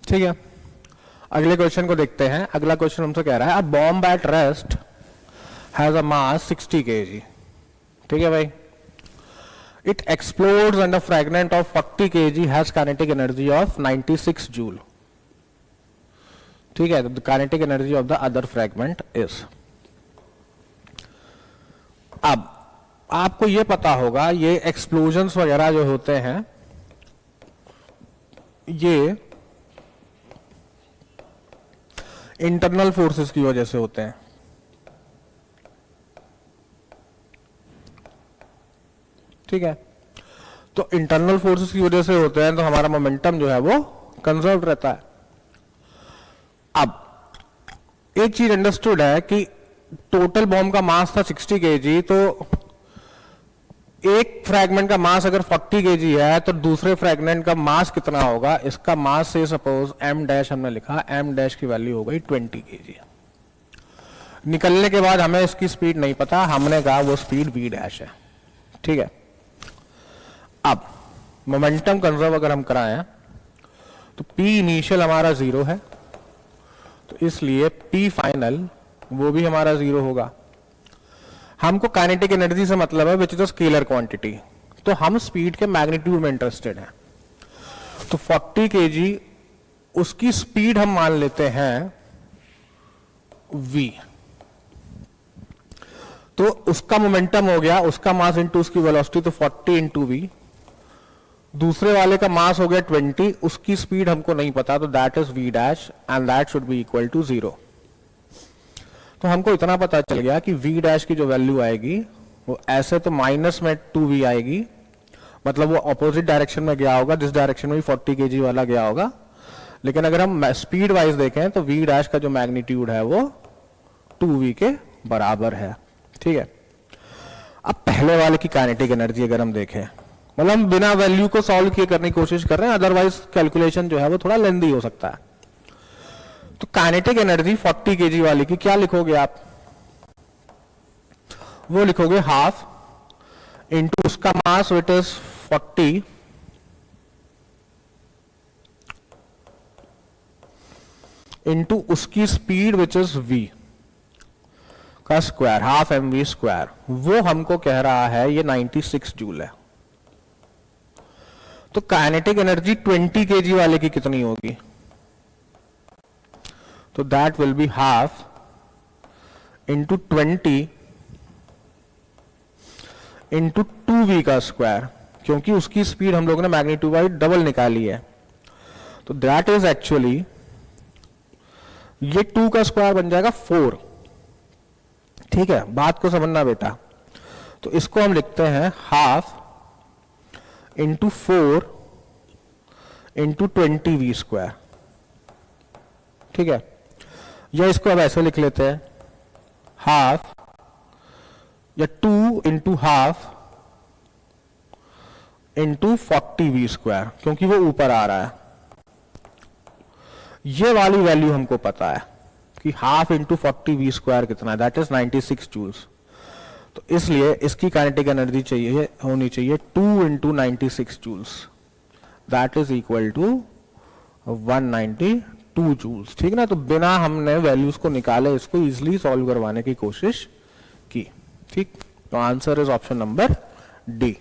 ठीक है, अगले क्वेश्चन को देखते हैं। अगला क्वेश्चन हमसे कह रहा है, a bomb at rest has a mass 60 kg। ठीक है भाई, it explodes and a fragment of 40 kg has kinetic energy of 96 joule. ठीक है, the kinetic energy of the other fragment is. अब आपको ये पता होगा, ये एक्सप्लोजन्स वगैरह जो होते हैं ये इंटरनल फोर्सेस की वजह से होते हैं। ठीक है, तो इंटरनल फोर्सेस की वजह से होते हैं, तो हमारा मोमेंटम जो है वो कंजर्व रहता है। अब एक चीज अंडरस्टूड है कि टोटल बॉम्ब का मास था 60 kg, तो एक फ्रैगमेंट का मास अगर 40 kg है तो दूसरे फ्रैगमेंट का मास कितना होगा? इसका मास से सपोज m डैश हमने लिखा, m डैश की वैल्यू हो गई 20 kg। निकलने के बाद हमें इसकी स्पीड नहीं पता, हमने कहा वो स्पीड v डैश है। ठीक है, अब मोमेंटम कंजर्व अगर हम कराएं तो p इनिशियल हमारा 0 है, तो इसलिए p फाइनल वो भी हमारा 0 होगा। हमको काइनेटिक एनर्जी से मतलब है which is a scalar quantity, तो हम स्पीड के मैग्नीट्यूड में इंटरेस्टेड हैं। तो 40 kg उसकी स्पीड हम मान लेते हैं v, तो उसका मोमेंटम हो गया उसका मास इंटू उसकी वेलोसिटी, तो 40 इंटू v। दूसरे वाले का मास हो गया 20, उसकी स्पीड हमको नहीं पता, तो that is v dash and that should be equal to 0। तो हमको इतना पता चल गया कि v डैश की जो वैल्यू आएगी वो ऐसे तो माइनस में 2v आएगी, मतलब वो ऑपोजिट डायरेक्शन में गया होगा, जिस डायरेक्शन में 40 kg वाला गया होगा। लेकिन अगर हम स्पीड वाइज देखें तो v डैश का जो मैग्नीट्यूड है वो 2v के बराबर है। ठीक है, अब पहले वाले की काइनेटिक एनर्जी अगर हम देखें, मतलब हम बिना वैल्यू को सॉल्व किए करने की कोशिश कर रहे हैं, अदरवाइज कैलकुलेशन जो है वो थोड़ा लेंदी हो सकता है। तो काइनेटिक एनर्जी 40 kg वाली की क्या लिखोगे आप? वो लिखोगे हाफ इंटू उसका मास विच इज 40 इंटू उसकी स्पीड विच इज v का स्क्वायर, हाफ mv स्क्वायर। वो हमको कह रहा है ये 96 जूल है। तो काइनेटिक एनर्जी 20 kg वाले की कितनी होगी? तो that will be half into 20 into 2v का स्क्वायर, क्योंकि उसकी स्पीड हम लोगों ने मैग्नीट्यूड वाइज डबल निकाली है। तो दैट इज एक्चुअली, ये 2 का स्क्वायर बन जाएगा 4। ठीक है, बात को समझना बेटा। तो इसको हम लिखते हैं half into 4 into 20v square. ठीक है, या इसको अब ऐसे लिख लेते हैं हाफ या 2 into half into 40v square, क्योंकि वो ऊपर आ रहा है। ये वाली वैल्यू हमको पता है कि हाफ इंटू 40v स्क्वायर कितना है, दैट इज 96 जूल्स। तो इसलिए इसकी काइनेटिक एनर्जी चाहिए होनी चाहिए 2 into 96 joules, that is equal to 192 joules. ठीक ना, तो बिना हमने वैल्यूज को निकाले इसको इजिली सॉल्व करवाने की कोशिश की। ठीक, तो answer is option number D.